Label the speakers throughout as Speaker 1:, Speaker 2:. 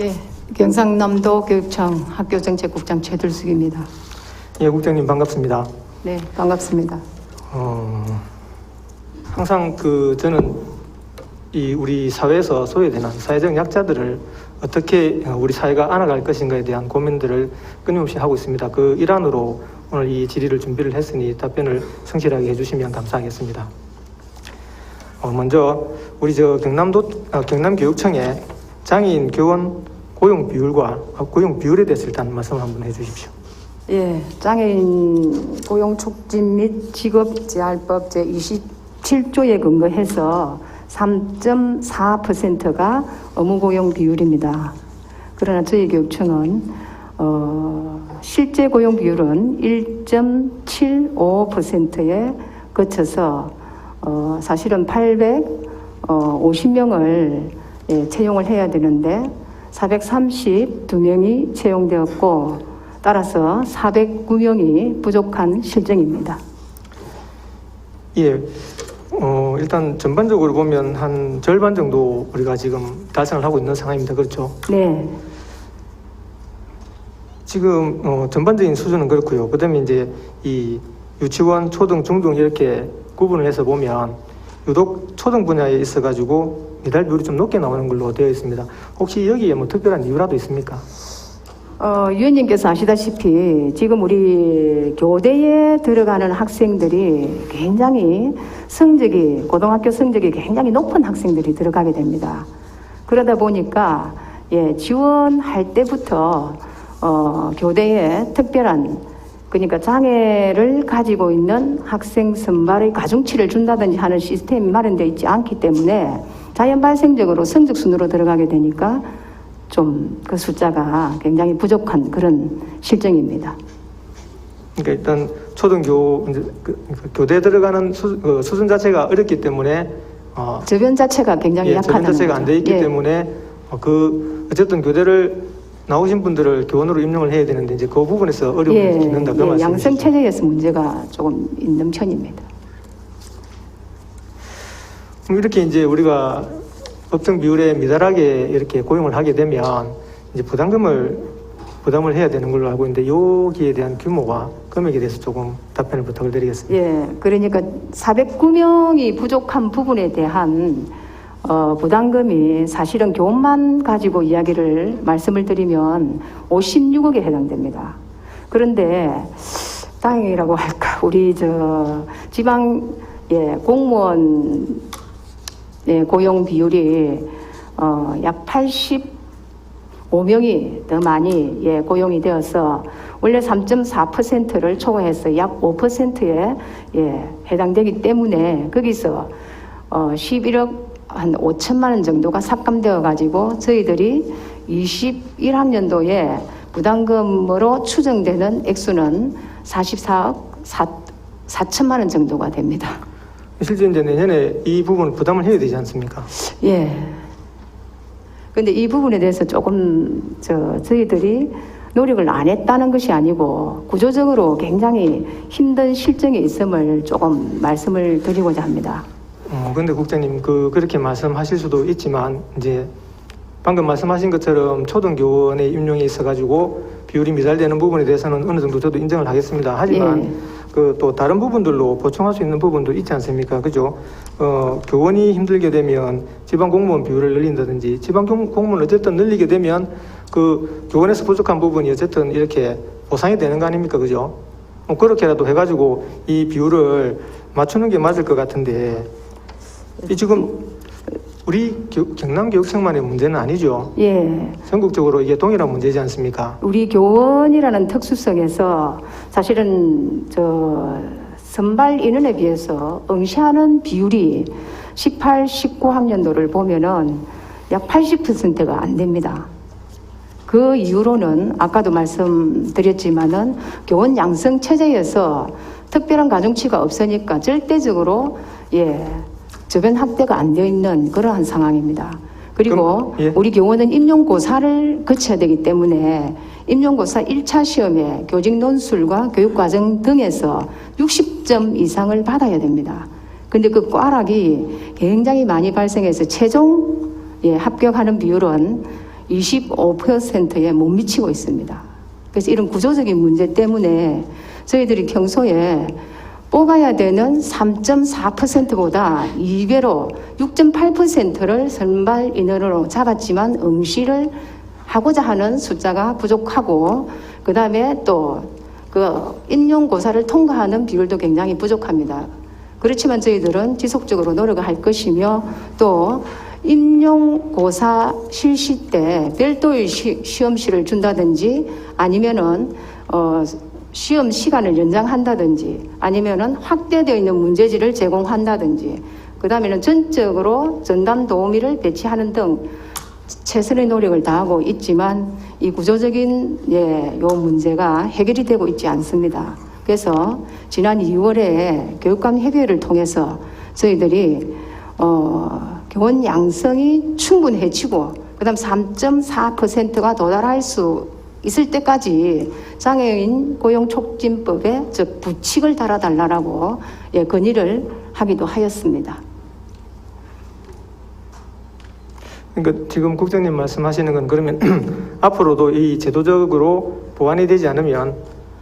Speaker 1: 예, 경상남도 교육청 학교정책국장 최들숙입니다.
Speaker 2: 예, 국장님 반갑습니다.
Speaker 1: 네, 반갑습니다.
Speaker 2: 항상 저는 우리 사회에서 소외되는 사회적 약자들을 어떻게 우리 사회가 안아갈 것인가에 대한 고민들을 끊임없이 하고 있습니다. 그 일환으로 오늘 이 질의를 준비를 했으니 답변을 성실하게 해주시면 감사하겠습니다. 먼저 우리 경남교육청의 장애인 교원 고용 비율과 고용 비율에 대해서 일단 말씀 한번 해주십시오.
Speaker 1: 예, 장애인 고용 촉진 및 직업재활법 제27조에 근거해서 3.4%가 의무고용 비율입니다. 그러나 저희 교육청은 실제 고용 비율은 1.75%에 거쳐서 사실은 850명을 채용을 해야 되는데 432명이 채용되었고 따라서 409명이 부족한 실정입니다.
Speaker 2: 예, 일단 전반적으로 보면 한 절반 정도 우리가 지금 달성을 하고 있는 상황입니다. 그렇죠?
Speaker 1: 네.
Speaker 2: 지금 전반적인 수준은 그렇고요. 그다음에 이제 이 유치원, 초등, 중등 이렇게 구분을 해서 보면 유독 초등 분야에 있어가지고 미달 비율이 좀 높게 나오는 걸로 되어 있습니다. 혹시 여기에 뭐 특별한 이유라도 있습니까?
Speaker 1: 위원님께서 아시다시피 지금 우리 교대에 들어가는 학생들이 굉장히 고등학교 성적이 굉장히 높은 학생들이 들어가게 됩니다. 그러다 보니까 지원할 때부터 교대에 특별한 그러니까 장애를 가지고 있는 학생 선발의 가중치를 준다든지 하는 시스템이 마련되어 있지 않기 때문에 자연 발생적으로 성적 순으로 들어가게 되니까 좀 그 숫자가 굉장히 부족한 그런 실정입니다.
Speaker 2: 그러니까 일단 교대에 들어가는 수준 자체가 어렵기 때문에
Speaker 1: 저변 자체가 굉장히 약하다는
Speaker 2: 저변 자체가 안 돼 있기
Speaker 1: 거죠.
Speaker 2: 때문에 어쨌든 교대를 나오신 분들을 교원으로 임용을 해야 되는데 이제 그 부분에서 어려움을 겪는다 그 말씀이시죠?
Speaker 1: 양성 체제에서 문제가 조금 있는 편입니다.
Speaker 2: 그럼 이렇게 이제 우리가 법정 비율에 미달하게 이렇게 고용을 하게 되면 이제 부담을 해야 되는 걸로 알고 있는데 여기에 대한 규모와 금액에 대해서 조금 답변을 부탁을 드리겠습니다.
Speaker 1: 예, 그러니까 409명이 부족한 부분에 대한 부담금이 사실은 교원만 가지고 말씀을 드리면 56억에 해당됩니다. 그런데 다행이라고 할까 우리 지방 공무원 고용 비율이 약 85명이 더 많이 고용이 되어서 원래 3.4%를 초과해서 약 5%에 해당되기 때문에 거기서 11억 한 5천만 원 정도가 삭감되어 가지고 저희들이 21학년도에 부담금으로 추정되는 액수는 44억 4천만 원 정도가 됩니다.
Speaker 2: 실제 이제 내년에 이 부분 부담을 해야 되지 않습니까?
Speaker 1: 예. 근데 이 부분에 대해서 조금 저희들이 노력을 안 했다는 것이 아니고 구조적으로 굉장히 힘든 실정이 있음을 조금 말씀을 드리고자 합니다.
Speaker 2: 근데 국장님 그렇게 말씀하실 수도 있지만 이제 방금 말씀하신 것처럼 초등교원의 임용이 있어가지고 비율이 미달되는 부분에 대해서는 어느 정도 저도 인정을 하겠습니다. 하지만 또 다른 부분들로 보충할 수 있는 부분도 있지 않습니까? 그죠? 교원이 힘들게 되면 지방 공무원 비율을 늘린다든지 지방 공무원 어쨌든 늘리게 되면 그 교원에서 부족한 부분이 어쨌든 이렇게 보상이 되는 거 아닙니까? 그죠? 그렇게라도 해가지고 이 비율을 맞추는 게 맞을 것 같은데 지금 우리 경남교육청만의 문제는 아니죠.
Speaker 1: 예.
Speaker 2: 전국적으로 이게 동일한 문제지 않습니까?
Speaker 1: 우리 교원이라는 특수성에서 사실은 선발 인원에 비해서 응시하는 비율이 18, 19학년도를 보면은 약 80%가 안 됩니다. 그 이유로는 아까도 말씀드렸지만은 교원 양성 체제에서 특별한 가중치가 없으니까 절대적으로 저변 확대가 안 되어 있는 그러한 상황입니다. 그리고 우리 교원은 임용고사를 거쳐야 되기 때문에 임용고사 1차 시험에 교직 논술과 교육과정 등에서 60점 이상을 받아야 됩니다. 근데 그 꽈락이 굉장히 많이 발생해서 최종 합격하는 비율은 25%에 못 미치고 있습니다. 그래서 이런 구조적인 문제 때문에 저희들이 평소에 뽑아야 되는 3.4%보다 2배로 6.8%를 선발 인원으로 잡았지만 응시를 하고자 하는 숫자가 부족하고, 그 다음에 또 그 임용고사를 통과하는 비율도 굉장히 부족합니다. 그렇지만 저희들은 지속적으로 노력을 할 것이며, 또 임용고사 실시 때 별도의 시험실을 준다든지, 아니면은 시험 시간을 연장한다든지, 아니면은 확대되어 있는 문제지를 제공한다든지, 그 다음에는 전적으로 전담 도우미를 배치하는 등 최선의 노력을 다하고 있지만 이 구조적인 요 문제가 해결이 되고 있지 않습니다. 그래서 지난 2월에 교육감 협의회를 통해서 저희들이 교원 양성이 충분해지고, 그다음 3.4%가 도달할 수 있을 때까지 장애인 고용 촉진법에 즉 부칙을 달아달라고 건의를 하기도 하였습니다.
Speaker 2: 그러니까 지금 국장님 말씀하시는 건 그러면 앞으로도 이 제도적으로 보완이 되지 않으면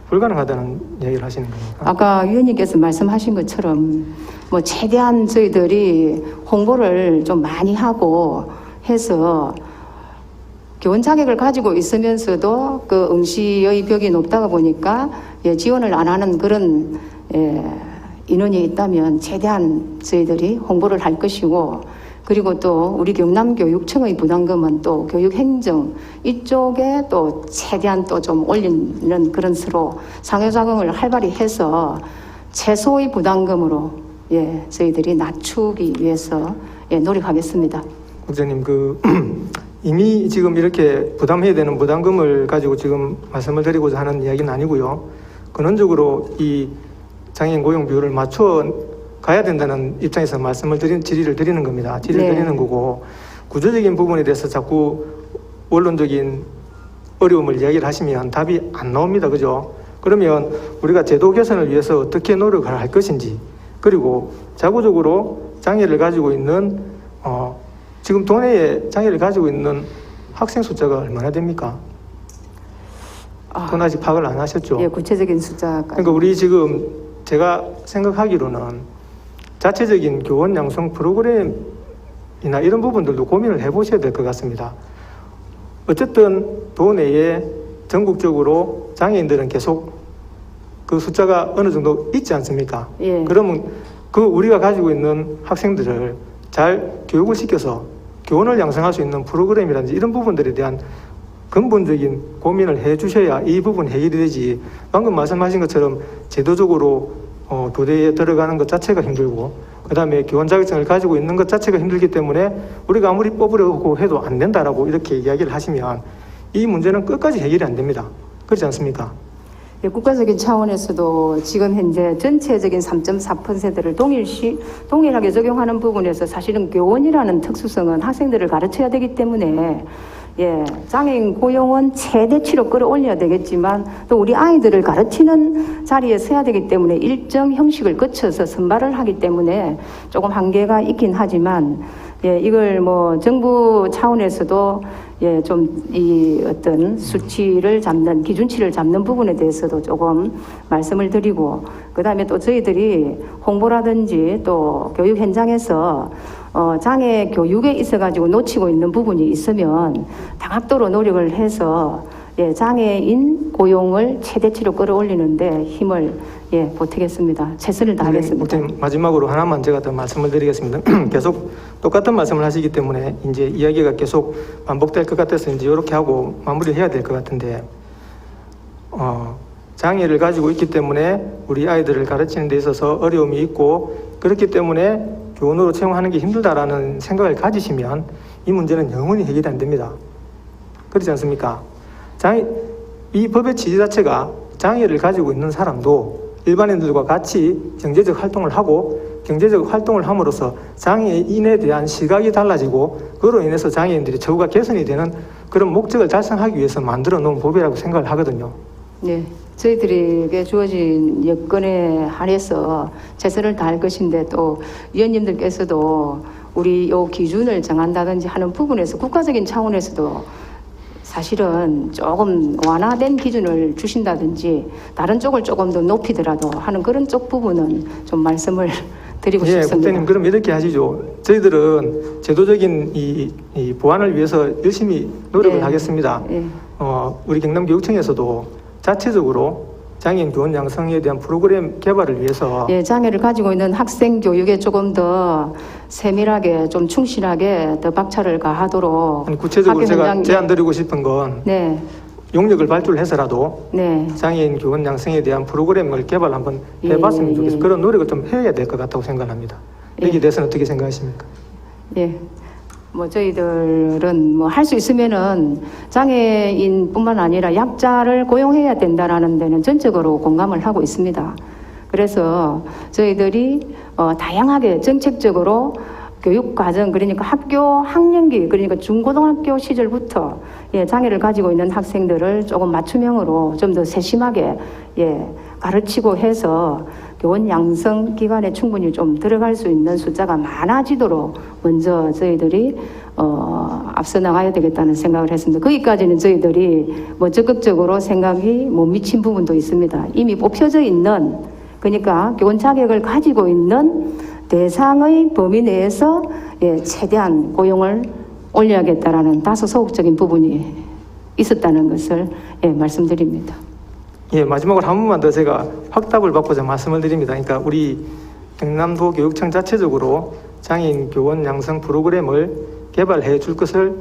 Speaker 2: 불가능하다는 얘기를 하시는 겁니까?
Speaker 1: 아까 위원님께서 말씀하신 것처럼 뭐 최대한 저희들이 홍보를 좀 많이 하고 해서 교원 자격을 가지고 있으면서도 그 응시의 벽이 높다가 보니까 지원을 안 하는 그런 인원이 있다면 최대한 저희들이 홍보를 할 것이고, 그리고 또 우리 경남교육청의 부담금은 또 교육행정 이쪽에 또 최대한 또 좀 올리는 그런 서로 상호작용을 활발히 해서 최소의 부담금으로 저희들이 낮추기 위해서 노력하겠습니다.
Speaker 2: 국장님, 이미 지금 이렇게 부담해야 되는 부담금을 가지고 지금 말씀을 드리고자 하는 이야기는 아니고요. 근원적으로 이 장애인 고용 비율을 맞춰 가야 된다는 입장에서 질의를 드리는 겁니다. 질의를 드리는 거고, 구조적인 부분에 대해서 자꾸 원론적인 어려움을 이야기를 하시면 답이 안 나옵니다. 그죠? 그러면 우리가 제도 개선을 위해서 어떻게 노력을 할 것인지, 그리고 자구적으로 장애를 가지고 있는 지금 도내에 장애를 가지고 있는 학생 숫자가 얼마나 됩니까? 그건 아직 파악을 안 하셨죠?
Speaker 1: 예, 구체적인 숫자까지.
Speaker 2: 그러니까 우리 지금 제가 생각하기로는 자체적인 교원 양성 프로그램이나 이런 부분들도 고민을 해보셔야 될 것 같습니다. 어쨌든 도내에 전국적으로 장애인들은 계속 그 숫자가 어느 정도 있지 않습니까?
Speaker 1: 예.
Speaker 2: 그러면 그 우리가 가지고 있는 학생들을 잘 교육을 시켜서 교원을 양성할 수 있는 프로그램이라든지 이런 부분들에 대한 근본적인 고민을 해 주셔야 이 부분 해결이 되지, 방금 말씀하신 것처럼 제도적으로 도대에 들어가는 것 자체가 힘들고, 그 다음에 교원 자격증을 가지고 있는 것 자체가 힘들기 때문에 우리가 아무리 뽑으려고 해도 안 된다라고 이렇게 이야기를 하시면 이 문제는 끝까지 해결이 안 됩니다. 그렇지 않습니까?
Speaker 1: 예, 국가적인 차원에서도 지금 현재 전체적인 3.4%를 동일하게 적용하는 부분에서 사실은 교원이라는 특수성은 학생들을 가르쳐야 되기 때문에 장애인 고용은 최대치로 끌어올려야 되겠지만 또 우리 아이들을 가르치는 자리에 서야 되기 때문에 일정 형식을 거쳐서 선발을 하기 때문에 조금 한계가 있긴 하지만 이걸 뭐 정부 차원에서도 좀 이 어떤 수치를 잡는 기준치를 잡는 부분에 대해서도 조금 말씀을 드리고, 그 다음에 또 저희들이 홍보라든지 또 교육 현장에서 장애 교육에 있어가지고 놓치고 있는 부분이 있으면 다각도로 노력을 해서 장애인 고용을 최대치로 끌어올리는데 힘을 보태겠습니다. 최선을 다하겠습니다.
Speaker 2: 마지막으로 하나만 제가 더 말씀을 드리겠습니다. 계속 똑같은 말씀을 하시기 때문에 이제 이야기가 계속 반복될 것 같아서 이제 이렇게 하고 마무리를 해야 될 것 같은데, 장애를 가지고 있기 때문에 우리 아이들을 가르치는 데 있어서 어려움이 있고, 그렇기 때문에 교원으로 채용하는 게 힘들다라는 생각을 가지시면 이 문제는 영원히 해결이 안 됩니다. 그렇지 않습니까? 이 법의 취지 자체가 장애를 가지고 있는 사람도 일반인들과 같이 경제적 활동을 하고, 경제적 활동을 함으로써 장애인에 대한 시각이 달라지고, 그로 인해서 장애인들의 처우가 개선이 되는 그런 목적을 달성하기 위해서 만들어 놓은 법이라고 생각을 하거든요.
Speaker 1: 네, 저희들에게 주어진 여건에 한해서 최선을 다할 것인데, 또 위원님들께서도 우리 요 기준을 정한다든지 하는 부분에서 국가적인 차원에서도 사실은 조금 완화된 기준을 주신다든지 다른 쪽을 조금 더 높이더라도 하는 그런 쪽 부분은 좀 말씀을 드리고
Speaker 2: 예,
Speaker 1: 싶습니다.
Speaker 2: 국장님 그럼 이렇게 하시죠. 저희들은 제도적인 이 보완을 위해서 열심히 노력을
Speaker 1: 네.
Speaker 2: 하겠습니다.
Speaker 1: 예.
Speaker 2: 우리 경남교육청에서도 자체적으로 장애인 교원 양성에 대한 프로그램 개발을 위해서
Speaker 1: 예, 장애를 가지고 있는 학생 교육에 조금 더 세밀하게 좀 충실하게 더 박차를 가하도록
Speaker 2: 아니, 구체적으로
Speaker 1: 학교
Speaker 2: 제가
Speaker 1: 현장-
Speaker 2: 제안드리고 싶은 건
Speaker 1: 네,
Speaker 2: 용역을 발주해서라도
Speaker 1: 네.
Speaker 2: 장애인 교원 양성에 대한 프로그램을 개발 한번
Speaker 1: 예,
Speaker 2: 해봤으면 좋겠어요.
Speaker 1: 예.
Speaker 2: 그런 노력을 좀 해야 될 것 같다고 생각합니다. 여기에
Speaker 1: 예.
Speaker 2: 대해서는 어떻게 생각하십니까?
Speaker 1: 예. 뭐 저희들은 뭐 할 수 있으면은 장애인뿐만 아니라 약자를 고용해야 된다라는 데는 전적으로 공감을 하고 있습니다. 그래서 저희들이 다양하게 정책적으로 교육 과정 그러니까 학교 학년기 그러니까 중고등학교 시절부터 예, 장애를 가지고 있는 학생들을 조금 맞춤형으로 좀 더 세심하게 예, 가르치고 해서 교원 양성 기간에 충분히 좀 들어갈 수 있는 숫자가 많아지도록 먼저 저희들이 앞서 나가야 되겠다는 생각을 했습니다. 거기까지는 저희들이 뭐 적극적으로 생각이 못 미친 부분도 있습니다. 이미 뽑혀져 있는 그러니까 교원 자격을 가지고 있는 대상의 범위 내에서 예, 최대한 고용을 올려야겠다라는 다소 소극적인 부분이 있었다는 것을 예, 말씀드립니다.
Speaker 2: 예, 마지막으로 한 번만 더 제가 확답을 받고자 말씀을 드립니다. 그러니까 우리 경남도 교육청 자체적으로 장애인 교원 양성 프로그램을 개발해 줄 것을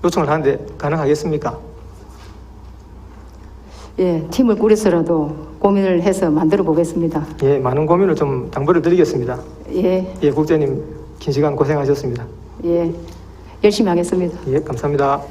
Speaker 2: 요청을 하는데 가능하겠습니까?
Speaker 1: 예, 팀을 꾸려서라도 고민을 해서 만들어 보겠습니다.
Speaker 2: 예, 많은 고민을 좀 당부를 드리겠습니다.
Speaker 1: 예,
Speaker 2: 예, 국장님 긴 시간 고생하셨습니다.
Speaker 1: 예, 열심히 하겠습니다.
Speaker 2: 예, 감사합니다.